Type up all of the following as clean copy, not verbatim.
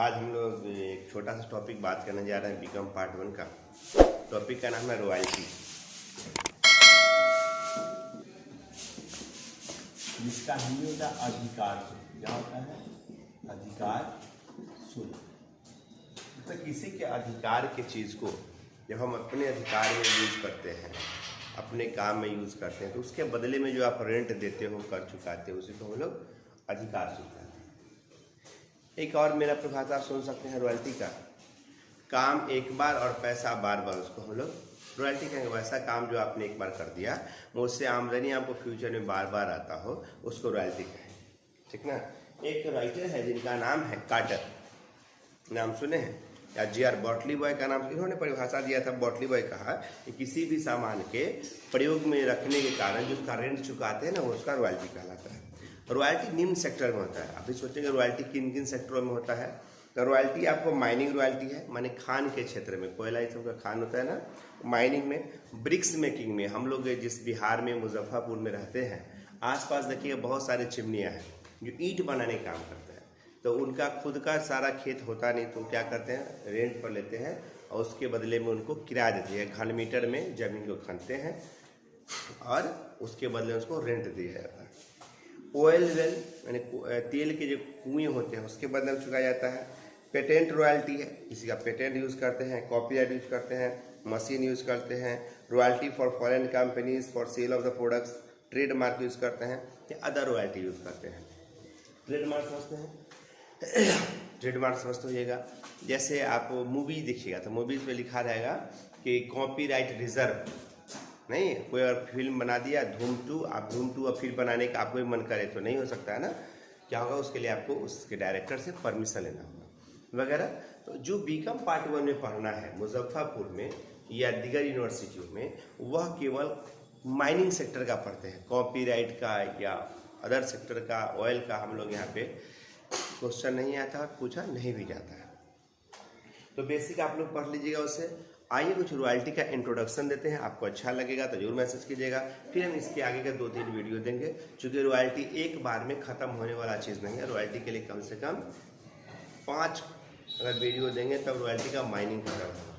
आज हम लोग एक छोटा सा टॉपिक बात करने जा रहे हैं बीकॉम पार्ट 1 का। टॉपिक का नाम है रॉयल्टी, जिसका हिंदी होता है अधिकार शुल्क। क्या होता है? अधिकार शुल्क। तो किसी के अधिकार के चीज़ को जब हम अपने अधिकार में यूज करते हैं, अपने काम में यूज करते हैं, तो उसके बदले में जो आप रेंट देते हो, कर चुकाते हो, उसी को हम लोग अधिकार शुल्क कहते हैं। एक और मेरा प्रभाषा आप सुन सकते हैं रॉयल्टी का, काम एक बार और पैसा बार बार, उसको हम लोग रॉयल्टी कहेंगे। वैसा काम जो आपने एक बार कर दिया, उससे आमदनी आपको फ्यूचर में बार बार आता हो, उसको रॉयल्टी कहेंगे। ठीक ना। एक राइटर है जिनका नाम है कार्टर, नाम सुने हैं, या जी.आर. बॉटली बॉय का नाम, इन्होंने परिभाषा दिया था। बॉटली बॉय कहा कि किसी भी सामान के प्रयोग में रखने के कारण जो उसका रेंट चुकाते हैं ना, वो उसका रॉयल्टी कहलाता है। रॉयल्टी निम्न सेक्टर में होता है। अभी सोचेंगे रॉयल्टी किन किन सेक्टरों में होता है। तो रॉयल्टी आपको माइनिंग रॉयल्टी है, माने खान के क्षेत्र में, कोयला ये सब का खान होता है ना, माइनिंग में। ब्रिक्स मेकिंग में, हम लोग जिस बिहार में मुजफ्फरपुर में रहते हैं, आसपास देखिए बहुत सारे चिमनियाँ हैं जो ईंट बनाने का काम करते हैं। तो उनका खुद का सारा खेत होता नहीं, तो क्या करते हैं, रेंट पर लेते हैं और उसके बदले में उनको किराया देते हैं। घन मीटर में जमीन को खनते हैं और उसके बदले उसको रेंट दिया जाता है। ऑयल वेल यानी तेल के जो कुएँ होते हैं, उसके बदले में चुकाया जाता है। पेटेंट रॉयल्टी है, किसी का पेटेंट यूज़ करते हैं, कॉपीराइट यूज़ करते हैं, मशीन यूज़ करते हैं। Royalty for foreign companies for sale of the products, trademark use करते हैं, या अदर रॉयल्टी यूज़ करते हैं। ट्रेडमार्क समझते हैं? ट्रेडमार्क समझते होइएगा। जैसे आप मूवी देखिएगा तो मूवीज़ में लिखा रहेगा कि कॉपीराइट रिजर्व। नहीं, कोई अगर फिल्म बना दिया धूम 2, आप धूम 2 अब फिल्म बनाने का आपको भी मन करे तो नहीं हो सकता है ना। क्या होगा, उसके लिए आपको उसके डायरेक्टर से परमिशन लेना होगा वगैरह। तो जो बीकॉम पार्ट 1 में पढ़ना है मुजफ्फरपुर में या दीगर यूनिवर्सिटियों में, वह केवल माइनिंग सेक्टर का पढ़ते हैं। कॉपीराइट का या अदर सेक्टर का, ऑयल का हम लोग यहाँ पे क्वेश्चन नहीं आता और पूछा नहीं भी जाता है। तो बेसिक आप लोग पढ़ लीजिएगा उससे। आइए कुछ रॉयल्टी का इंट्रोडक्शन देते हैं, आपको अच्छा लगेगा तो जरूर मैसेज कीजिएगा, फिर हम इसके आगे के 2-3 वीडियो देंगे। चूँकि रॉयल्टी एक बार में ख़त्म होने वाला चीज़ नहीं है। रॉयल्टी के लिए कम से कम 5 अगर वीडियो देंगे तब रॉयल्टी का माइनिंग खत्म होगा,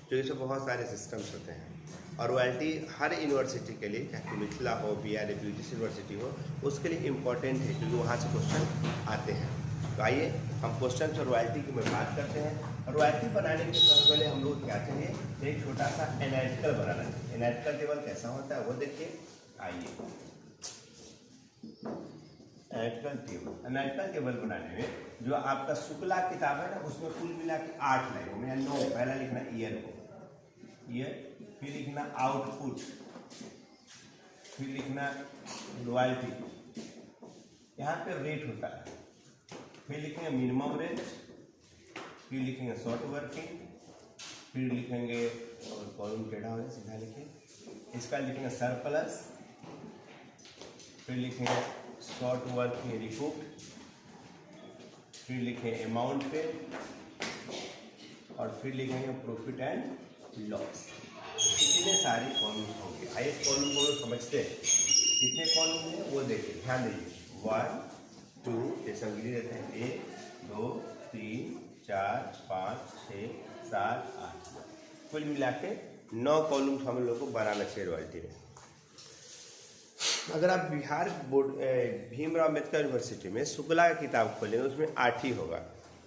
क्योंकि इसमें बहुत सारे सिस्टम्स होते हैं। और रॉयल्टी हर यूनिवर्सिटी के लिए, चाहे मिथिला हो, BRAU जिस यूनिवर्सिटी हो, उसके लिए इम्पोर्टेंट है, क्योंकि वहाँ से क्वेश्चन आते हैं। तो आइए हम क्वेश्चन और रॉयल्टी की में बात करते हैं। रॉयल्टी बनाने के सबसे पहले हम लोग क्या चाहिए, एक छोटा सा एनालिटिकल बनाना चाहिए। एनालिटिकल टेबल कैसा होता है वो देखिए। आइए एनालिटिकल टेबल बनाने में जो आपका शुक्ला किताब है ना, उसमें कुल मिला के 8 लाइन में 9। पहला लिखना ईयर को, ईयर, फिर लिखना आउटपुट, फिर लिखना रॉयल्टी, यहाँ पे रेट होता है, फिर लिखेंगे मिनिमम रेट, फिर लिखेंगे शॉर्ट वर्किंग, फिर लिखेंगे, और कॉलम टेढ़ा हो सीधा लिखें, इसका लिखेंगे सरप्लस, फिर लिखेंगे शॉर्ट वर्किंग रिकूप, फिर लिखेंगे अमाउंट पे, और फिर लिखेंगे प्रॉफिट एंड लॉस। कितने सारे कॉलम होंगे, आइए कॉलम को समझते हैं। कितने कॉलम हैं वो देखिए, ध्यान दीजिए। 1 2 जैसे गिरी रहते हैं, 1 2 3 4 5 6 7 8, कुल मिला के 9 कॉलम हम लोग को बनाना चाहिए रॉयल्टी में। अगर आप बिहार बोर्ड भीमराव अम्बेडकर यूनिवर्सिटी में शुक्ला की किताब खोलेंगे, उसमें 8 ही होगा,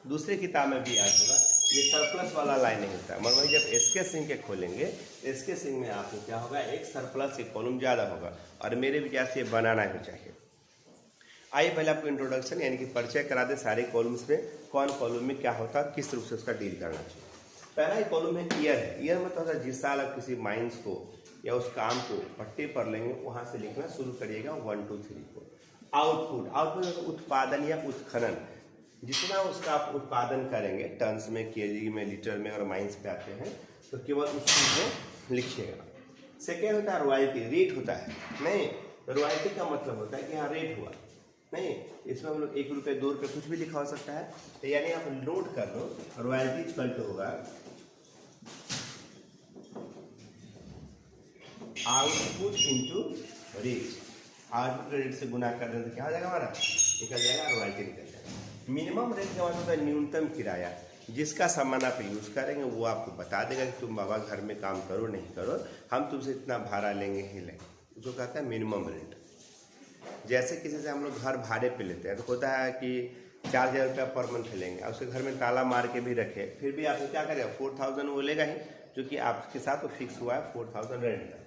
दूसरे किताब में भी 8 होगा। ये सरप्लस वाला लाइन नहीं होता, मगर वही जब एसके सिंह के खोलेंगे, एसके सिंह में आपको क्या होगा, एक सरप्लस, एक कॉलम ज़्यादा होगा। और मेरे विचार से बनाना भी चाहिए। आइए पहले आपको इंट्रोडक्शन यानी कि परिचय करा दे सारे कॉलम्स में, कौन कॉलम में क्या होता है, किस रूप से उसका डील करना चाहिए। पहला ही कॉलम है ईयर है। ईयर मतलब है जिस साल आप किसी माइंस को या उस काम को पट्टे पर लेंगे, वहाँ से लिखना शुरू करिएगा 1 2 3 4। आउटपुट, आउटपुट उत्पादन या उत्खनन, जितना उसका आप उत्पादन करेंगे टन्स में, केजी में, लीटर में, और माइंस पे आते हैं तो केवल उस चीज़ में लिखिएगा। सेकेंड होता है रॉयल्टी, रेट होता है। नहीं, रॉयल्टी का मतलब होता है कि हाँ रेट हुआ, नहीं, इसमें हम लोग 1 रुपये 2 रुपये कुछ भी लिखा हो सकता है। तो यानी आप नोट कर लो, रॉयल्टी इक्वल टू होगा output into rate. Output rate से गुना कर दें तो क्या हो जाएगा, हमारा निकल जाएगा, रॉयल्टी निकल जाएगा। मिनिमम रेंट का मतलब है न्यूनतम किराया, जिसका सामान आप यूज़ करेंगे वो आपको बता देगा कि तुम बाबा घर में काम करो नहीं करो, हम तुमसे इतना भाड़ा लेंगे ही लेंगे, उसको कहता है मिनिमम रेंट। जैसे किसी से हम लोग घर भाड़े पे लेते हैं तो होता है कि 4,000 रुपया पर मंथ लेंगे, उसके घर में ताला मार के भी रखे, फिर भी आपको क्या करेगा 4,000 वो लेगा ही, जो कि आपके साथ वो फिक्स हुआ है 4,000 रेंट का।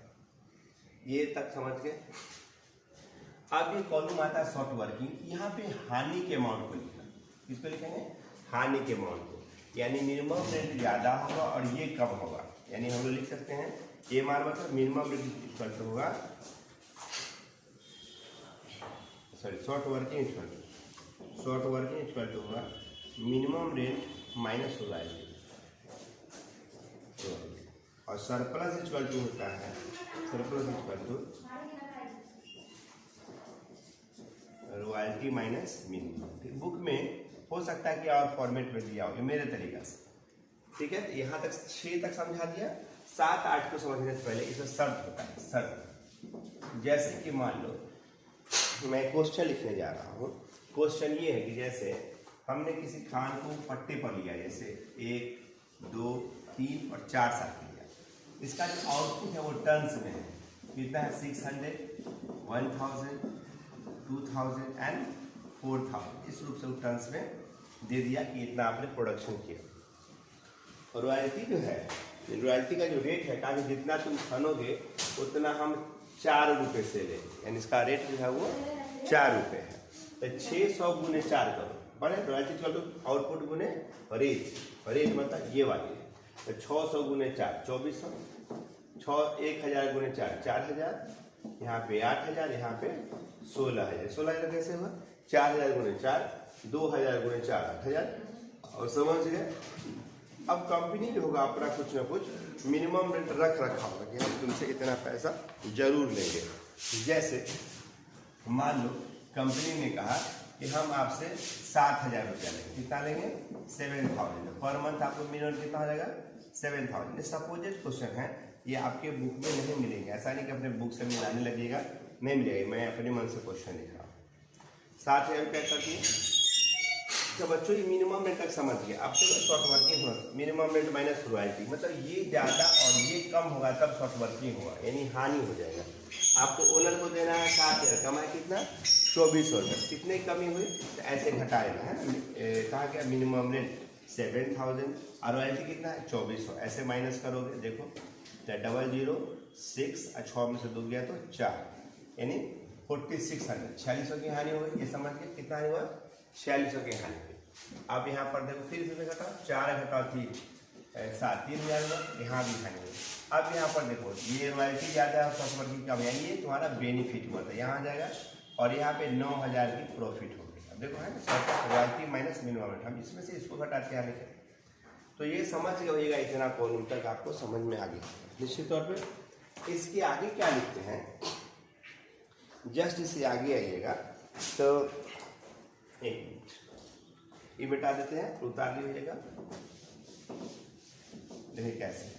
ये तक समझ गए। अब ये कॉलम आता है शॉर्ट वर्किंग, यहाँ पे हानि के अमाउंट को लिखना, किसको लिखेंगे हानि के अमाउंट को, यानी मिनिमम रेंट ज़्यादा होगा और ये कम होगा, यानी हम लोग लिख सकते हैं ये मान मतलब मिनिमम रेंट इक्वल टू होगा, sorry short working equal to होगा मिनिमम रेंट माइनस रॉयल्टी, और सरप्लस इक्वल टू होता है रॉयल्टी माइनस मिनिमम। बुक में हो सकता है कि और फॉर्मेट में दिया हो मेरे तरीका से, ठीक है। यहाँ तक 6 तक समझा दिया। 7, 8 को समझने से पहले इसमें शर्त होता है, शर्त। जैसे कि मान लो मैं क्वेश्चन लिखने जा रहा हूँ, क्वेश्चन ये है कि जैसे हमने किसी खान को पट्टे पर लिया, जैसे 1, 2, 3 और 4 साथ लिया, इसका जो आउटपुट है वो टन्स में है, कितना है 600, 1000, 2000 एंड 4000, इस रूप से वो टन्स में दे दिया कि इतना आपने प्रोडक्शन किया। और रॉयल्टी जो है, रॉयल्टी का जो रेट है, कहा जितना तुम खनोगे उतना हम 4 रुपये से ले, यानी इसका रेट जो है वो 4 रुपये है। तो 600 गुने 4 करो, बड़े रॉयल्टी चल तो आउटपुट गुने रेट, रेट मतलब ये वाली है, तो 600 गुने 4 2400, 1000 गुने 4 4000, यहाँ पे 8000, यहाँ पे 16000, 16000 कैसे हुआ 4000 गुने 4, 2000 गुने 4 8000, और समझ गए। अब कंपनी जो होगा अपना कुछ ना कुछ मिनिमम रेंट रख रखा होगा कि हम तुमसे इतना पैसा जरूर लेंगे। जैसे मान लो कंपनी ने कहा कि हम आपसे 7,000 रुपया लेंगे, कितना लेंगे 7,000 पर मंथ, आपको मिनिमम कितना हो जाएगा 7,000। ये सपोजेड क्वेश्चन है, ये आपके बुक में नहीं मिलेगा, ऐसा नहीं कि अपने बुक से मिलाने लगेगा, नहीं मिलेगा, मैं अपने मन से क्वेश्चन लिख रहा हूँ। 7,000 रुपया करके तो बच्चों ये मिनिमम रेंट तक समझ गए। अब चलो शॉर्ट वर्किंग समझ, मिनिमम रेंट माइनस रॉयल्टी, मतलब ये ज़्यादा और ये कम होगा तब शॉर्ट वर्किंग होगा, यानी हानि हो जाएगा। आपको ओनर को देना है 7,000, कमाए कितना 2400 रुपये, कितने कमी हुई तो ऐसे घटाएगा है ना, कहा गया मिनिमम रेंट 7,000 और रॉयल्टी कितना है 2400, ऐसे माइनस करोगे देखो 006 और 6 में से 2 गया तो 4, यानी 4600, 4600 की हानि हो गई। ये समझ गए कितना हानि हुआ 4600 की हानि हुई। अब यहाँ पर देखो फिर से घटाओ, 4 घटाओ 3 7, 3000 हुआ, यहाँ भी हानि हुई। अब यहाँ पर देखो ये रॉयल्टी ज़्यादा है, शॉर्ट वर्किंग कम, यानी ये तुम्हारा बेनिफिट हुआ था, यहाँ आ जाएगा, और यहाँ पे 9000 की प्रॉफिट हो गई। अब देखो है ना रॉयल्टी माइनस मिनिमम, हम इसमें से इसको घटाते हैं लिखे, तो ये समझ गइएगा, इतना कॉलम तक आपको समझ में आ गया। निश्चित तौर पे इसके आगे क्या लिखते हैं, जस्ट इससे आगे आइएगा तो 1 मिनट ये बिठा देते हैं, उतार लीजिएगा, देखिए कैसे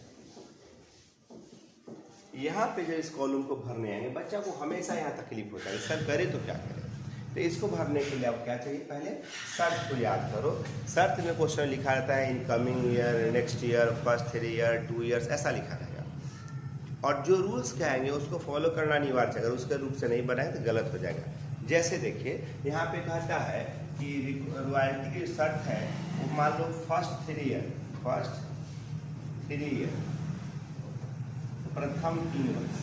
यहाँ पे जो इस कॉलम को भरने आएंगे, बच्चा को हमेशा यहाँ तकलीफ होता है, सर करे तो क्या करे। तो इसको भरने के लिए अब क्या चाहिए, पहले शर्त को याद करो। शर्त में क्वेश्चन लिखा रहता है इन coming year, next year, first 3 year, 2 years, ऐसा लिखा रहेगा। और जो रूल्स कहेंगे उसको फॉलो करना अनिवार्य है, अगर उसके रूप से नहीं बनाए तो गलत हो जाएगा। जैसे देखिए यहाँ पे कहता है कि रॉयल्टी की शर्त है, वो मान लो फर्स्ट 3 ईयर, प्रथम 3 वर्ष।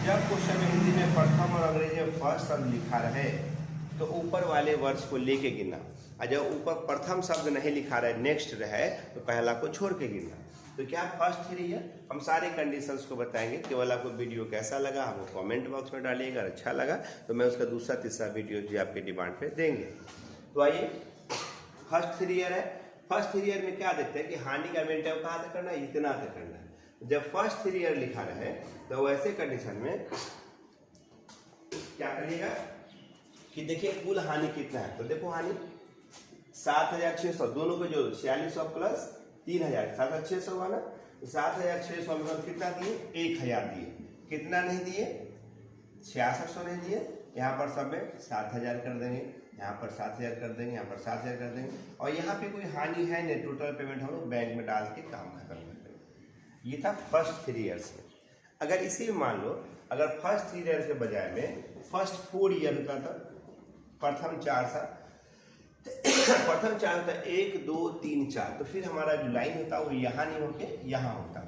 जब क्वेश्चन में हिंदी में प्रथम और अंग्रेजी में फर्स्ट शब्द लिखा रहे तो ऊपर वाले वर्ष को लेके गिनना, और जब ऊपर प्रथम शब्द नहीं लिखा रहे नेक्स्ट रहे तो पहला को छोड़ के गिनना। तो क्या फर्स्ट 3 ईयर, हम सारे कंडीशंस को बताएंगे। केवल आपको वीडियो कैसा लगा हमको कमेंट बॉक्स में डालिएगा, अगर अच्छा लगा तो मैं उसका दूसरा तीसरा वीडियो जो आपके डिमांड पे देंगे। तो आइए फर्स्ट 3 ईयर है, फर्स्ट 3 ईयर में क्या देखते हैं कि हानि का मेंटेन कहाँ तक करना है, इतना तक करना है। जब फर्स्ट 3 ईयर लिखा रहे तो वैसे कंडीशन में क्या करिएगा कि देखिए कुल हानि कितना है, तो देखो हानि 7600, दोनों को जो 4600 प्लस 3000, 7600 हुआ ना, 7600 में हम कितना दिए 1000 दिए, कितना नहीं दिए 6600 नहीं दिए, यहाँ पर सब में 7000 कर देंगे, यहाँ पर 7,000 कर देंगे, यहाँ पर 7,000 कर देंगे, और यहाँ पे कोई हानि है नहीं, टोटल पेमेंट हम लोग बैंक में डाल के काम खत्म कर देंगे। ये था फर्स्ट 3 ईयर्स में। अगर इसी में मान लो अगर फर्स्ट 3 ईयर्स के बजाय में फर्स्ट 4 ईयर होता था, प्रथम 4 साल, प्रथम 4 होता 1 2 3 4, तो फिर हमारा जो लाइन होता वो यहाँ नहीं होके यहाँ होता।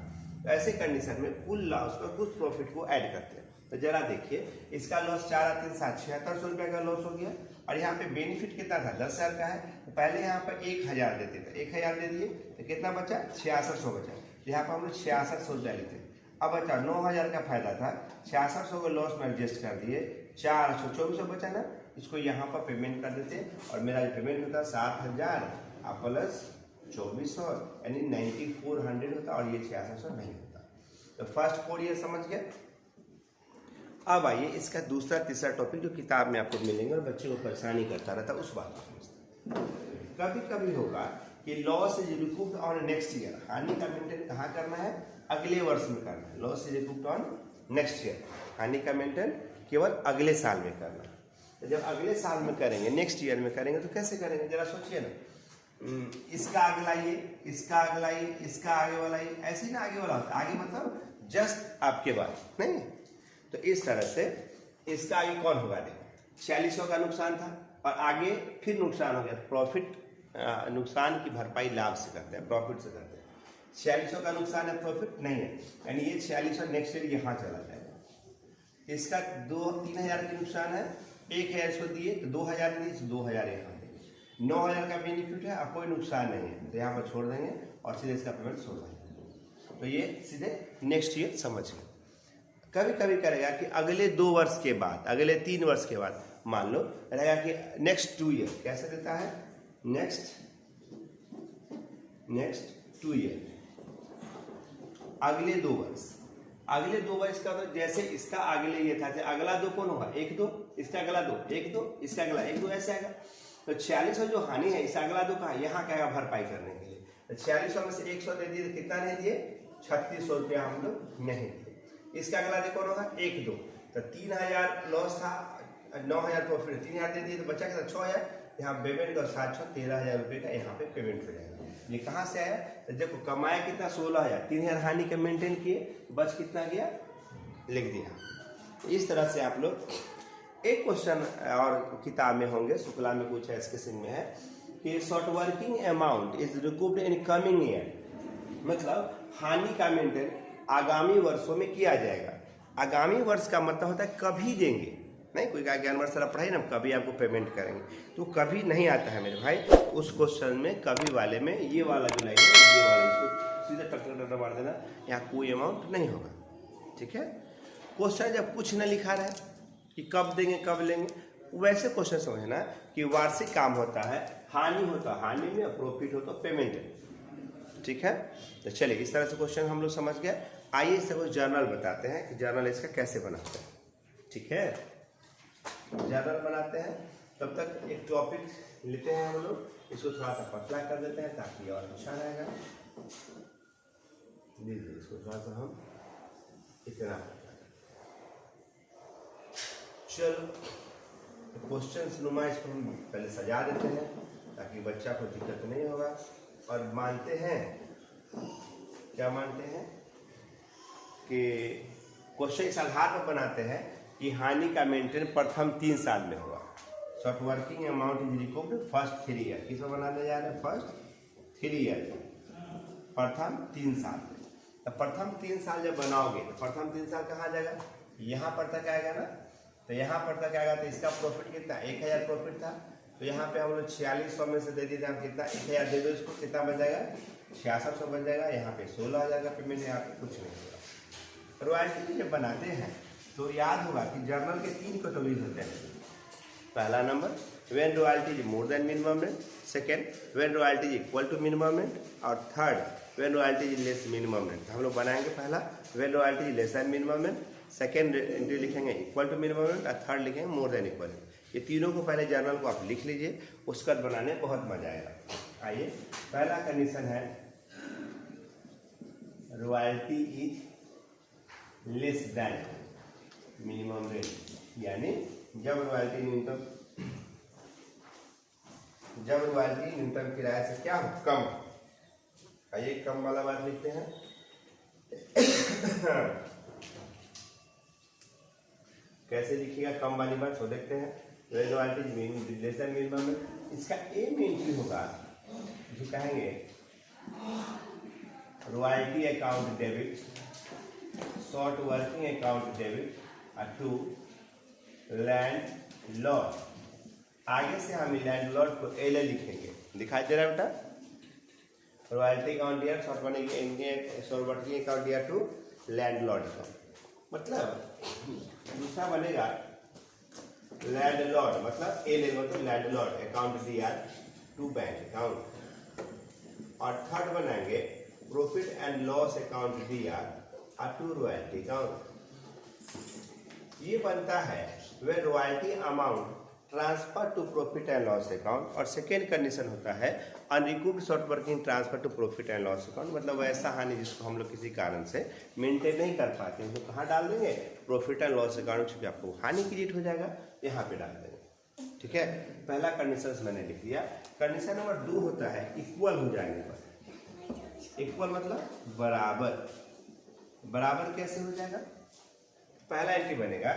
तो ऐसे कंडीशन में कुल लॉस का कुछ प्रॉफिट को ऐड करते हैं। तो जरा देखिए, इसका लॉस 4 और 3 7 7600 रुपये का लॉस हो गया, और यहाँ पे बेनिफिट कितना था 10,000 का है। तो पहले यहाँ पर 1,000 देते थे, 1,000 दे दिए तो कितना बचा 6600 बचा। यहाँ पर हम लोग 6600 रुपया लेते। अब बचा 9,000 का फायदा था, 6600 को लॉस में एडजस्ट कर दिए, 400 2400 बचा ना, इसको यहाँ पर पेमेंट कर देते, और मेरा जो पेमेंट होता 7,000 प्लस 2400 यानी 9400 होता, और ये 6600 नहीं होता। तो फर्स्ट 4 ईयर समझ गए। अब आइए इसका दूसरा तीसरा टॉपिक जो किताब में आपको मिलेंगे और बच्चे को परेशानी करता रहता, उस बात को समझते हैं। कभी कभी होगा कि loss is recouped on next year, हानि का मेंटेन कहाँ करना है, अगले वर्ष में करना है। Loss is recouped on next year, हानि का मेंटेन केवल अगले साल में करना है। तो जब अगले साल में करेंगे, नेक्स्ट ईयर में करेंगे, तो कैसे करेंगे जरा सोचिए ना। इसका अगला ये, इसका अगला ये, इसका आगे वाला ये, ऐसे ही ना आगे वाला होता है। आगे मतलब जस्ट आपके बाद नहीं। तो इस तरह से इसका आगे कौन होगा, देखो 4600 का नुकसान था, और आगे फिर नुकसान हो गया। प्रॉफिट नुकसान की भरपाई लाभ से करते हैं, प्रॉफिट से करते हैं। 4600 का नुकसान है, प्रॉफिट नहीं है, यानी ये 4600 नेक्स्ट ईयर यहाँ चला जाएगा। इसका 3,000 की नुकसान है, 1,000 इसको दिए तो 2,000 दिए, 2,000 यहाँ देंगे। 9,000 का बेनिफिट है, अब कोई नुकसान नहीं है, तो यहाँ पर छोड़ देंगे, और सीधे इसका पेमेंट 16,000। तो ये सीधे नेक्स्ट ईयर समझ गए। कभी कभी करेगा कि अगले 2 वर्ष के बाद, अगले 3 वर्ष के बाद, मान लो रहेगा कि नेक्स्ट 2 ईयर, कैसे देता है, नेक्स्ट 2 ईयर, अगले 2 वर्ष, अगले 2 वर्ष का। तो जैसे इसका अगले ये था, अगला 2 कौन होगा, 1 2, इसका अगला 2 1 2, इसका अगला 1 2, ऐसे आएगा। तो 4600 जो हानि है, इसका अगला 2 कहाँ, यहाँ का भरपाई करने के लिए। तो 4600 में से 100 दे दिए, तो कितना नहीं दिए, 3600 रुपया हम लोग नहीं दिए। इसका अगला देखो होगा 1 2, तो 3,000 लॉस था, 9,000 प्रॉफिट, 3,000 दे दिए, तो बचा क्या 6,000। यहाँ पेमेंट का 700 13,000 रुपये का यहाँ पे पेमेंट हो जाएगा। ये कहाँ से आया, तो देखो कमाया कितना 16,000, 3,000 हानि के मेंटेन किए, बच कितना गया लिख दिया। इस तरह से आप लोग एक क्वेश्चन और किताब में होंगे, शुक्ला में कुछ है, इसके सिंह में है कि short working amount is recouped in coming year, मतलब हानि का मेंटेन आगामी वर्षों में किया जाएगा। आगामी वर्ष का मतलब होता है कभी देंगे, नहीं कोई कहा ज्ञान वर्ष पढ़ाई ना, कभी आपको पेमेंट करेंगे, तो कभी नहीं आता है मेरे भाई। उस क्वेश्चन में कभी वाले में ये वाला जो लाइन है, ये वाला, इसको सीधे टक मार देना, यहाँ कोई अमाउंट नहीं होगा, ठीक है। क्वेश्चन जब कुछ न लिखा रहा है कि कब देंगे कब लेंगे, वैसे क्वेश्चन समझना कि वार्षिक काम होता है, हानि होता है हानि में, प्रॉफिट हो तो पेमेंट है, ठीक है। तो चलिए इस तरह से क्वेश्चन हम लोग समझ गए। आइए इससे कुछ जर्नल बताते हैं कि जर्नल इसका कैसे बनाते हैं, ठीक है। जर्नल बनाते हैं, तब तक एक टॉपिक लेते हैं हम लोग, इसको थोड़ा सा पतला कर देते हैं ताकि और अच्छा रहेगा। लीजिए इसको थोड़ा सा हम इतना, चलो क्वेश्चन नुमा इसको हम पहले सजा देते हैं ताकि बच्चा को दिक्कत नहीं होगा। और मानते हैं, क्या मानते हैं कि क्वेश्चन इस आधार पर बनाते हैं कि हानि का मेंटेन प्रथम 3 साल में होगा। Short working amount is recouped first 3 year, किस पर बनाने जा रहे हैं, फर्स्ट 3 ईयर, प्रथम 3 साल। तो प्रथम 3 साल जब बनाओगे तो प्रथम 3 साल कहाँ जाएगा, यहाँ पर तक आएगा ना। तो यहाँ पर तक आएगा तो इसका प्रॉफिट कितना, 1,000 प्रॉफिट था, तो यहाँ पे हम लोग 4600 में से दे देते हैं, कितना 1,000 दे दो इसको, कितना बन जाएगा 6600 बन जाएगा। यहाँ पे 16,000 का पेमेंट, यहाँ पे कुछ नहीं होगा। रॉयल्टी जब बनाते हैं तो याद होगा कि जर्नल के 3 कैटेगरीज होते हैं। पहला नंबर when royalty is more than minimum rent, second when royalty is equal to minimum rent, और third when royalty is less minimum rent. हम लोग बनाएंगे पहला when royalty is less than minimum rent, second entry लिखेंगे equal to minimum rent, और third लिखेंगे more than equal rent. ये तीनों को पहले जर्नल को आप लिख लीजिए, उसका बनाने बहुत मजा आएगा। आइए पहला कंडीशन है royalty is less than minimum rent, यानी जब रॉयल्टी न्यूनतम जब रॉयल्टी न्यूनतम किराए से क्या हो, कम। आइए कम वाला बात लिखते हैं। कैसे लिखिएगा कम वाली बात, तो देखते हैं। रॉयल्टी लेस देन मिनिमम में इसका एम एंट्री होगा जो कहेंगे royalty account debit, short working account debit to landlord. आगे से हम लैंड लॉर्ड को एल लिखेंगे, दिखाई दे रहा है बेटा। रॉयल्टी अकाउंट दिया, शॉर्ट वर्किंग अकाउंट दिया टू लैंड लॉर्ड अकाउंट। मतलब दूसरा बनेगा लैंड लॉर्ड, मतलब एल मतलब लैंड लॉर्ड अकाउंट दिया टू बैंक अकाउंट। और थर्ड बनाएंगे प्रॉफिट एंड लॉस अकाउंट दिया टू रॉयल्टी अकाउंट। ये बनता है वे royalty amount transfer to profit and loss account. और सेकेंड कंडीशन होता है unrecouped short working transfer to profit and loss account. मतलब वैसा हानि जिसको हम लोग किसी कारण से मेंटेन नहीं कर पाते हैं, तो कहाँ डाल देंगे, प्रॉफिट एंड लॉस अकाउंट। चूंकि आपको हानि क्रिएट हो जाएगा, यहाँ पे डाल देंगे। ठीक है, पहला कंडीशन मैंने लिख दिया। कंडीशन नंबर 2 होता है इक्वल हो जाने पर। इक्वल मतलब बराबर। बराबर कैसे हो जाएगा, पहला एंट्री बनेगा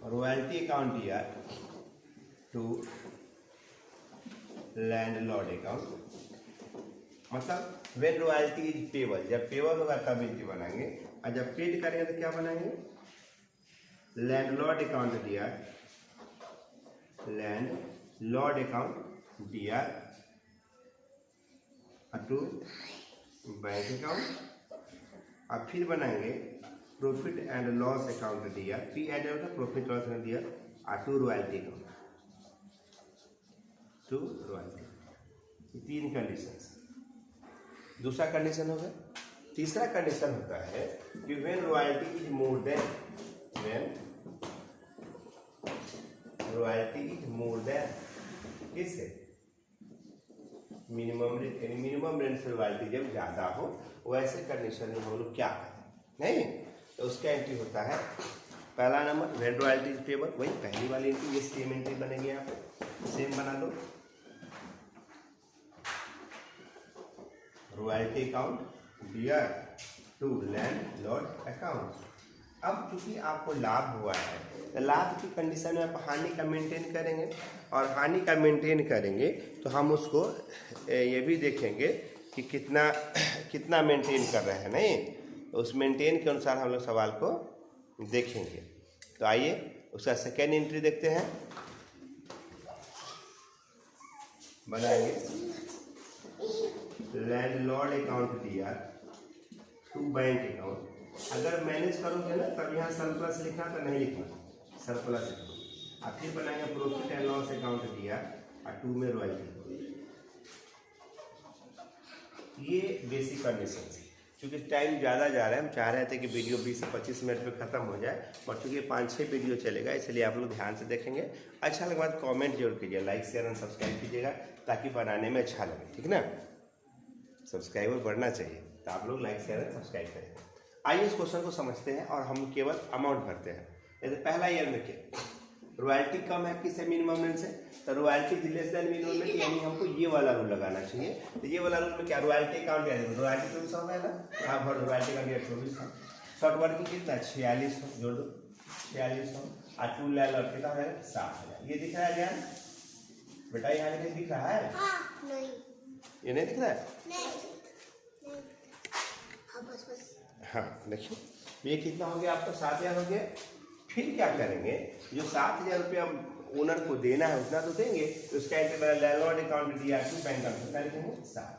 रॉयल्टी अकाउंट दिया टू लैंडलॉर्ड अकाउंट। मतलब व्हेन रॉयल्टी इज पेबल, जब पेबल होगा तब एंट्री बनाएंगे, और जब पेड करेंगे तो क्या बनाएंगे, लैंडलॉर्ड अकाउंट दिया, लैंडलॉर्ड अकाउंट दिया टू बैंक अकाउंट। अब फिर बनाएंगे प्रॉफिट एंड लॉस अकाउंट दिया, पी एड होता प्रॉफिट लॉस अकाउंट दिया to royalty account, to royalty. 3 condition. दूसरा कंडीशन हो गया। तीसरा कंडीशन होता है कि when royalty is more than, when royalty is more than किससे, मिनिमम रेट। यानी मिनिमम रेट से रॉयल्टी जब ज्यादा हो, वैसे कंडीशन में हम लोग क्या करें, नहीं तो उसका एंट्री होता है पहला नंबर व्हेन रॉयल्टी इज पेबल, वही पहली वाली एंट्री, ये सेम एंट्री बनेगी। यहाँ पे सेम बना दो, रॉयल्टी अकाउंट दिया टू लैंडलॉर्ड अकाउंट। अब चूंकि आपको लाभ हुआ है, तो लाभ की कंडीशन में आप हानि का मेंटेन करेंगे, और हानि का मेंटेन करेंगे तो हम उसको ये भी देखेंगे कि कितना मेंटेन कर रहे हैं, नहीं तो उस मेंटेन के अनुसार हम लोग सवाल को देखेंगे। तो आइए उसका सेकेंड एंट्री देखते हैं, बनाएंगे लैंडलॉर्ड अकाउंट दिया टू बैंक अकाउंट। अगर मैनेज करोगे ना तब यहाँ सरप्लस लिखना, तो नहीं लिखना, सरप्लस लिखना। अब फिर बनाएंगे प्रॉफिट एंड लॉस अकाउंट दिया और 2 में रॉयल्टी। ये बेसिक कंडीशन है। क्योंकि टाइम ज़्यादा जा रहा है, हम चाह रहे थे कि वीडियो 20 से 25 मिनट में ख़त्म हो जाए, और चूँकि 5-6 वीडियो चलेगा, इसलिए आप लोग ध्यान से देखेंगे। अच्छा लगे बाद कमेंट जरूर कीजिए, लाइक शेयर एंड सब्सक्राइब कीजिएगा, ताकि बनाने में अच्छा लगे, ठीक ना। सब्सक्राइबर बढ़ना चाहिए, तो आप लोग लाइक शेयर एंड सब्सक्राइब करें। आइए इस क्वेश्चन को समझते हैं, और हम केवल अमाउंट भरते हैं। जैसे पहला ईयर में क्या रॉयल्टी कम है किससे, मिनिमम रेट से, तो royalty less than minimum rate, यानी हमको ये वाला रूल लगाना चाहिए। तो ये वाला रूल में क्या, रॉयल्टी अकाउंट रॉयल्टी 2400 है ना, आप भर रॉयल्टी अकाउंट 2400, शॉर्ट वर्किंग कितना 4600, जोड़ दो 4600, और टू लैंडलॉर्ड कितना है 7000। ये दिख रहा है क्या बेटा, यहाँ लिखे दिख रहा है? नहीं, ये नहीं दिख रहा है? नहीं। हाँ देखिए, ये कितना हो गया आपका 7000 हो गया। फिर क्या करेंगे, जो 7000 रुपया ओनर को देना है उतना तो देंगे, तो उसका लैंडलॉर्ड अकाउंट दिया टू बैंक अकाउंट क्या लिखेंगे 7।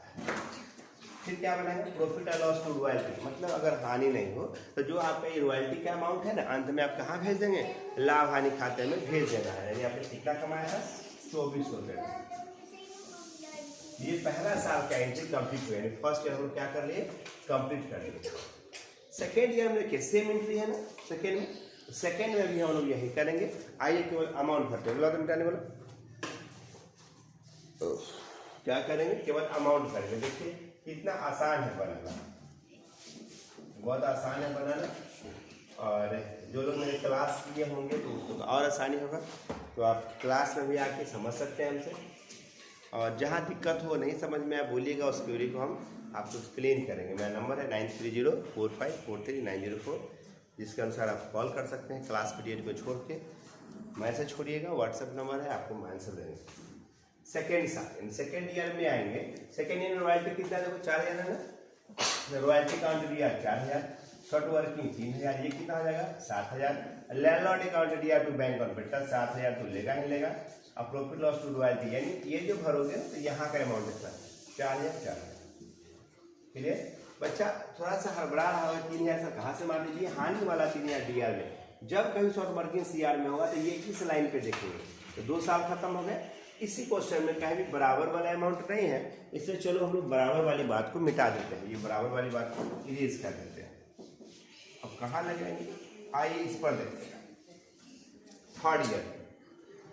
फिर क्या बनाएंगे profit and loss to royalty. मतलब अगर हानि नहीं हो तो जो आपका ये रॉयल्टी का अमाउंट है ना, अंत में आप कहाँ भेज देंगे, लाभ हानि खाते में भेज देना है। यानी आपने कितना कमाया है 2400 रुपये। ये पहला साल का एंट्री कंप्लीट हुआ, यानी फर्स्ट ईयर हम लोग क्या कर लिए, कंप्लीट कर लिए। सेकेंड ईयर में देखिए सेम एंट्री है ना, सेकेंड में भी हम लोग यही करेंगे। आइए केवल अमाउंट भरते हैं, मिटाने वाला क्या करेंगे, केवल अमाउंट करेंगे। देखिए कितना आसान है बनाना, बहुत आसान है बनाना। और जो लोग मेरे क्लास किए होंगे तो उसको और आसानी होगा, तो आप क्लास में भी आके समझ सकते हैं हमसे। और जहाँ दिक्कत हो नहीं समझ में आप बोलिएगा, उस क्वेरी को हम आपको एक्सप्लेन करेंगे। मेरा नंबर है 9304543904, जिसके अनुसार आप कॉल कर सकते हैं। क्लास पीरियड को छोड़ के मैसेज छोड़िएगा, व्हाट्सएप नंबर है, आपको आंसर देंगे। सेकेंड ईयर में आएंगे। सेकेंड ईयर में रॉयल्टी कितना देखो 4000 है ना, रॉयल्टी अकाउंट दिया 4000, शॉर्ट वर्किंग 3000, ये कितना हो जाएगा 7000। लैंडलॉर्ड अकाउंट दिया टू बैंक ऑन बेटा 7000 तो लेगा ही लेगा। और प्रॉफिट लॉस टू रॉयल्टी यानी ये जो भरोगे तो यहाँ का अमाउंट इतना 4000। क्लियर? बच्चा थोड़ा सा हड़बड़ा रहा होगा 3000 से कहाँ से मान लीजिए, हानि वाला 3000 डीआर में। जब कभी शॉर्ट वर्किंग सीआर में होगा तो ये किस लाइन पे देखेंगे, तो 2 साल खत्म हो गए। इसी क्वेश्चन में कहीं भी बराबर वाला अमाउंट नहीं है, इसलिए चलो हम लोग बराबर वाली बात को मिटा देते हैं, ये बराबर वाली बात को इरेज कर देते हैं। अब कहाँ लगाएंगे, आइए इस पर देखते हैं।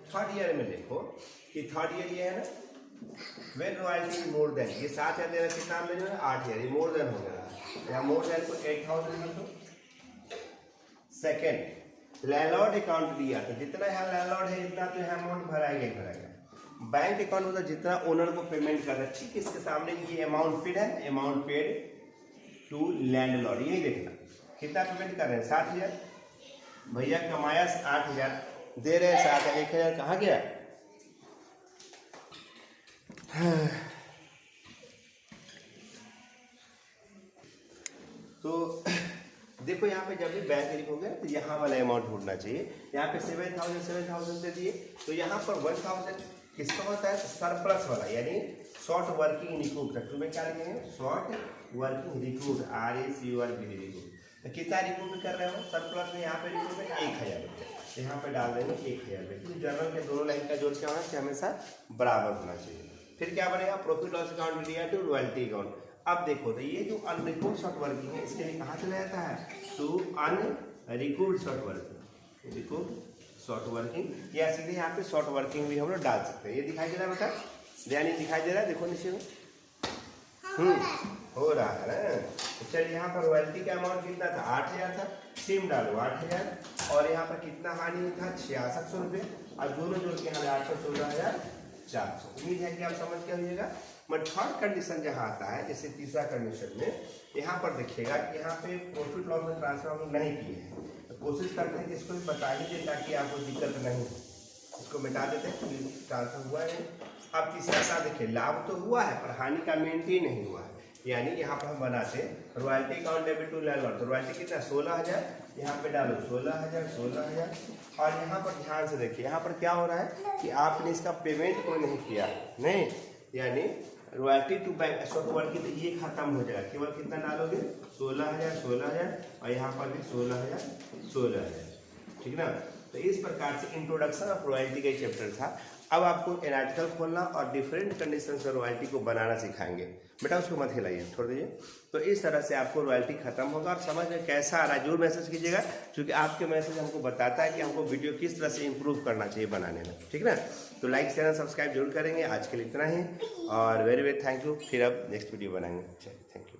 थर्ड ईयर में देखो कि थर्ड ईयर ये है ना, वेन रॉयल्टी मोर देन, ये 7000 देना कितना में जो है 8000, ये मोर देन हो गया, यहाँ मोर देन को 8000 कर दो। सेकेंड लैंडलॉर्ड अकाउंट दिया, तो जितना यहाँ लैंडलॉर्ड है इतना तो यहाँ अमाउंट भराएगा। बैंक अकाउंट मतलब जितना ओनर को पेमेंट कर रहा है, ठीक इसके सामने ये अमाउंट पेड है, अमाउंट पेड टू लैंडलॉर्ड, यही देखना कितना पेमेंट कर रहे हैं 7000। भैया कमाया 8000, दे रहे हैं 7000, 1000 कहाँ गया। तो देखो यहाँ पे जब भी बैंक लिखोगे तो यहाँ वाला अमाउंट ढूंढना चाहिए। यहाँ पे 7000 दे दिए, तो यहाँ पर 1000 किसका होता है, सरप्लस वाला, यानी शॉर्ट वर्किंग रिक्रूट। टू में क्या लिखेंगे, short working recruit, RECURT recruit. तो कितना रिक्रूट कर रहे हो सरप्लस में, यहाँ पे रिक्रूट में 1000 रुपये, यहाँ पे डाल देंगे 1000 रुपये, क्योंकि जर्नल के दोनों लाइन का जोड़ क्या होना चाहिए, हमेशा बराबर होना चाहिए। फिर क्या बनेगा, प्रॉफिट लॉस अकाउंट दिया टू रॉयल्टी अकाउंट। अब देखो तो ये जो अनरिकॉर्ड शॉर्ट वर्किंग है, इसके लिए कहाँ चला जाता है, to unrecord short working, record short working, या सीधे यहाँ पे शॉर्ट वर्किंग भी हम लोग डाल सकते हैं। ये दिखाई दे रहा है बेटा, यानी दिखाई दे रहा है, देखो नीचे में हो रहा है ना। चलिए यहाँ पर रॉयल्टी का अमाउंट कितना था, 8000 था, सेम डालो 8000, और यहाँ पर कितना हानि था 6600 रुपये, और दोनों जोड़ के हमें 816,400। उम्मीद है कि आप समझ के होइएगा। बट थर्ड कंडीशन जहाँ आता है, जैसे तीसरा कंडीशन में यहाँ पर देखिएगा कि यहाँ पे प्रॉफिट लॉस में ट्रांसफर हम लोग नहीं किए हैं, तो कोशिश करते हैं कि इसको भी बता दीजिए ताकि आपको दिक्कत नहीं हो। इसको मिटा देते हैं, ट्रांसफर हुआ है। अब तीसरा सा देखिए, लाभ तो हुआ है पर हानि का मेंटेन नहीं हुआ है, यानी यहाँ पर हम बनाते royalty account debit to landlord, तो रॉयल्टी कितना 16000, यहाँ पे डालो 16000, और यहाँ पर ध्यान से देखिए, यहाँ पर क्या हो रहा है कि आपने इसका पेमेंट कोई नहीं किया, नहीं, यानी royalty to bank short working, तो ये खत्म हो जाएगा। केवल कितना डालोगे 16000, और यहाँ पर भी 16000, ठीक ना। तो इस प्रकार से इंट्रोडक्शन ऑफ रॉयल्टी का चैप्टर था। अब आपको एनालिटिकल खोलना और डिफरेंट कंडीशन से रॉयल्टी को बनाना सिखाएंगे। बेटा उसको मत हिलाइए, छोड़ दीजिए। तो इस तरह से आपको रॉयल्टी खत्म होगा। और समझ में कैसा आ रहा है जरूर मैसेज कीजिएगा, क्योंकि आपके मैसेज हमको बताता है कि हमको वीडियो किस तरह से इम्प्रूव करना चाहिए बनाने में, ठीक ना। तो लाइक शेयर सब्सक्राइब जरूर करेंगे। आज के लिए इतना ही, और वेरी वेरी थैंक यू। फिर अब नेक्स्ट वीडियो बनाएंगे। Thank you.